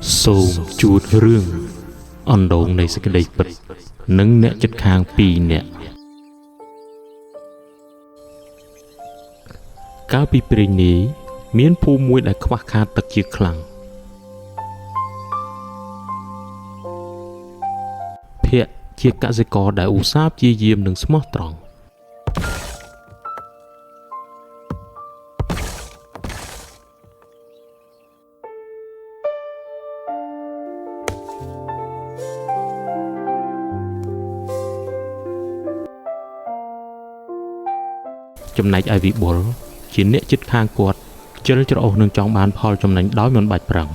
សូមជួតរឿងអណ្ដូងនៃសេចក្តីពិតនិងអ្នកជិតខាង2នាក់កាលពីព្រេងនាយមានភូមិមួយដែលខ្វះខាតទឹកជាខ្លាំងភ័ក្រជាកសិករដែលឧស្សាហ៍ព្យាយាមនិងស្មោះត្រង់ចំណែកឯវិបុលជាអ្នកជិតខាងគាត់ជ្រិលច្រអូសនឹងចង់បានផលចំណេញដោយមិនបាច់ប្រឹង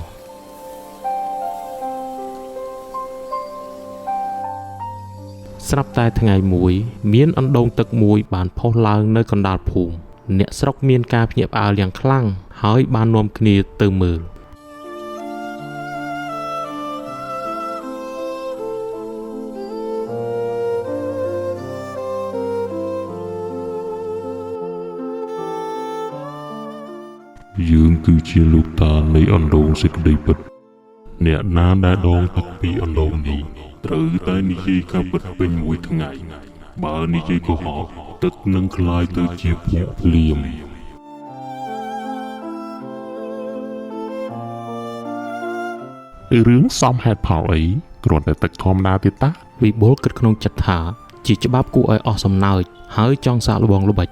ស្រាប់តែថ្ងៃមួយមានអណ្ដូងទឹកមួយបានផុសឡើងនៅកណ្ដាលភូមិអ្នកស្រុកមានការភ្ញាក់ផ្អើលយ៉ាងខ្លាំងហើយបាននាំគ្នាទៅមើលយើងគឺជាលោកតានៃអណ្ដូងសេចក្តីពិតអ្នកណាដែលដងទឹកពីអណ្ដូងនេះត្រូវតែនិយាយការពិតពេញមួយថ្ងៃបើនិយាយកុហកទឹកនឹងក្លាយទៅជាភក់ភ្លៀងរឿងសមហេតុផលអីគ្រាន់តែទឹកធម្មតាទេតាវិបុលគិតក្នុងចិត្តថាជាច្បាប់គួរឲ្យអស់សំណើចហើយចង់សាកល្បងល្បិច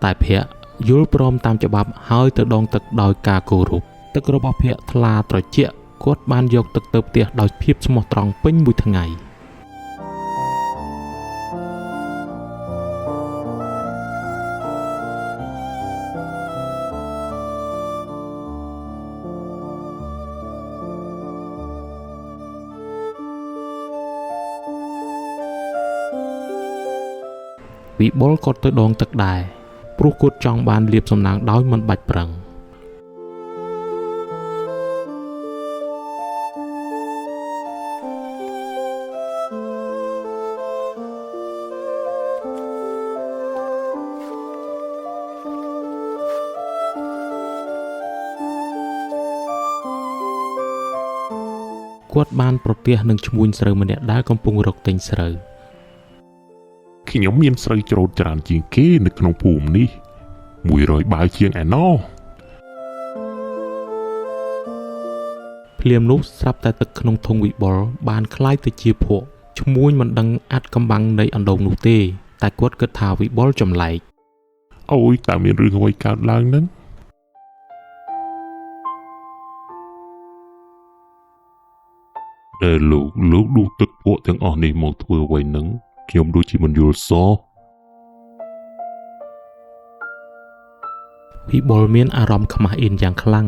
តែភ័ក្រយល់ព្រមតាមច្បាប់ហើយទៅដងទឹកដោយការគោរពទឹករបស់ភ័ក្រថ្លាត្រជាក់គាត់បានយកទឹកទៅផ្ទះដោយភាពស្មោះត្រង់ពេញមួយថ្ងៃវិបុលក៏ទៅដងទឹកដែរព្រោះគាត់ចង់បានលាភសំណាងដោយមិនបាច់ប្រឹងគាត់បានប្រទះនឹងឈ្មួញស្រូវម្នាក់ដែលកំពុងរកទិញស្រូវខ្ញុំមានស្រូវច្រូតច្រើនជាងគេនៅក្នុងភូមិនេះ100បាវជាងឯណោះភ្លាមនោះស្រាប់តែទឹកក្នុងធុងវិបុលបានคล้ายទៅជាភក់ឈ្មួញមិនដឹងអាចកំបាំងនៃអណ្ដូងនោះទេតែគាត់គិតថាវិបុលចម្លែកអូយតើមានរឿងអ្វីកើតឡើងនឹងលោកដួសទឹកភក់ទាំងអស់នេះមកធ្វើអ្វីនឹងខ្ញុំដូចជាមិនយល់សោះវិបុលមានអារម្មណ៍ខ្មាស់អៀនយ៉ាងខ្លាំង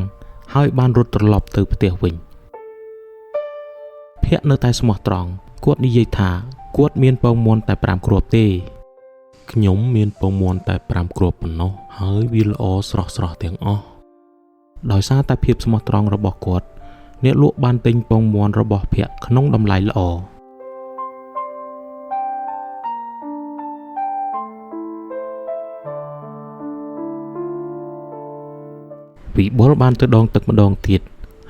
ហើយបានរត់ត្រឡប់ទៅផ្ទះវិញភ័ក្រនៅតែស្មោះត្រង់គាត់និយាយថាគាត់មានពងមាន់តែ5គ្រាប់ទេខ្ញុំមានពងមាន់តែ5គ្រាប់ប៉ុណ្ណោះហើយវាល្អស្រស់ទាំងអស់ដោយសារតែភាពស្មោះត្រង់របស់គាត់អ្នកលក់បានទិញពងមាន់របស់ភ័ក្រក្នុងតម្លៃល្អវិបុលបានទៅដងទឹកម្ដងទៀត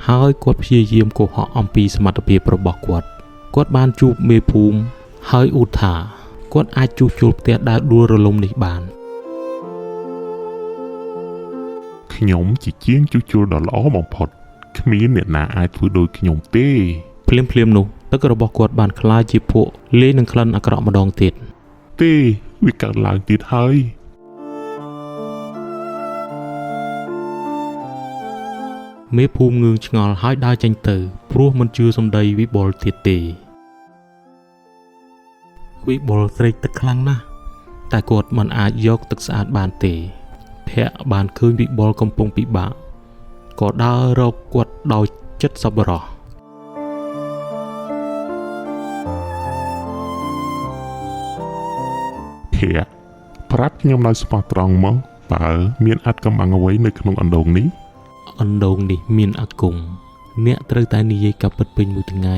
ហើយគាត់ព្យាយាមកុហកអំពីសមត្ថភាពរបស់គាត់បានជួបមេភូមិហើយអ៊ូថាគាត់អាចជួសជុលផ្ទះដែលដួលរលំនេះបានខ្ញុំជាជាងជួសជុលដ៏ល្អបំផុតគ្មានអ្នកណាអាចធ្វើដូចខ្ញុំទេភ្លាមនោះទឹករបស់គាត់បានក្លាយជាភក់លាយនឹងក្លិនអាក្រក់ម្ដងទៀតទេវាកើតឡើងទៀតហើយមេភូមិងឿងឆ្ងល់ហើយដើរចេញទៅព្រោះមិនជឿសម្ដីវិបុលទៀតទេវិបុលស្រេកទឹកខ្លាំងណាស់តែគាត់មិនអាចយកទឹកស្អាតបានទេភ័ក្របានឃើញវិបុលកំពុងពិបាកក៏ដើររកគាត់ដោយចិត្តសប្បុរសភ័ក្រប្រាប់ខ្ញុំដោយស្មោះត្រង់មកតើមានអាចកំបាំងអ្វីនៅក្នុងអណ្ដូងនេះអណ្ដូងនេះមានអាគមអ្នកត្រូវតែនិយាយការពិតពេញមួយថ្ងៃ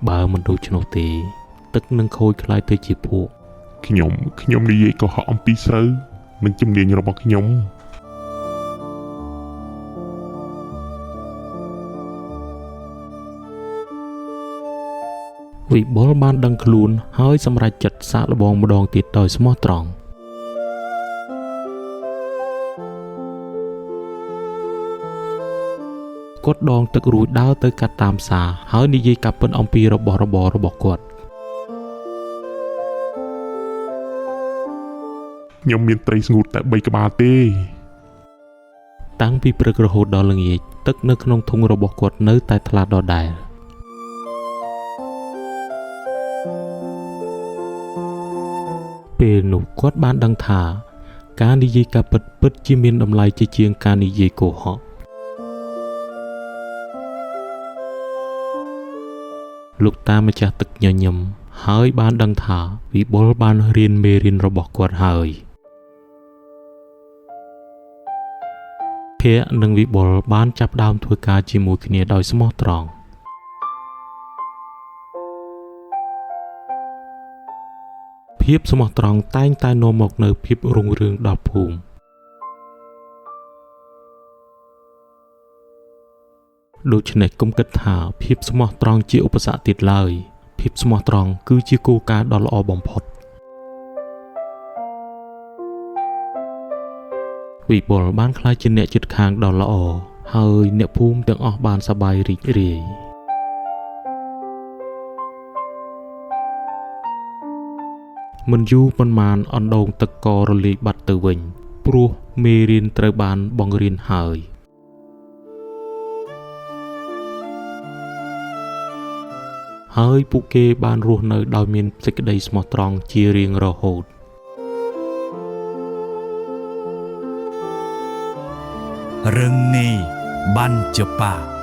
បើមិនដូច្នោះទេទឹកនឹងខូចខ្លាយទៅជាភក់ ខ្ញុំនិយាយកុហកអំពីស្រូវនិងជំនាញរបស់ខ្ញុំ វិបុលបានដឹងខ្លួនហើយសម្រេចចិត្តសាកល្បងម្ដងទៀតដោយស្មោះត្រង់គាត់ដងទឹករួចដើរទៅកាត់តាមផ្សារហើយនិយាយកាប់ពិនអំពីរបស់របររបស់គាត់ ខ្ញុំមានត្រីស្ងួតតែ3ក្បាលទេ តាំងពីព្រឹករហូតដល់ល្ងាចទឹកនៅក្នុងធុងរបស់គាត់នៅតែថ្លាដដែលពេលនោះគាត់បានដឹងថាការនិយាយការពិតជាមានតម្លៃជាងការនិយាយកុហកលោកតាម្ចាស់ទឹកញញឹមហើយបានដឹងថាវិបុលបានរៀនមេរៀនរបស់គាត់ហើយភ័ក្រនិងវិបុលបានចាប់ផ្ដើមធ្វើការជាមួយគ្នាដោយស្មោះត្រង់ភាពស្មោះត្រង់តែងតែនាំមកនូវភាពរុងរឿងដល់ភូមិដូច្នេះកុំគិតថាភាពស្មោះត្រង់ជាឧបសគ្គទៀតឡើយភាពស្មោះត្រង់គឺជាគោលការណ៍ដ៏ល្អបំផុតវិបុលបានក្លាយជាអ្នកជិតខាងដ៏ល្អហើយអ្នកភូមិទាំងអស់បានសប្បាយរីករាយមិនយូរប៉ុន្មានអណ្ដូងទឹកក៏រលាយបាត់ទៅវិញព្រោះមេរៀនត្រូវបានបង្រៀនហើយពួកគេបានរស់នៅដោយមានសេចក្តីស្មោះត្រង់ជារៀងរហូតរឿងនេះបានចប់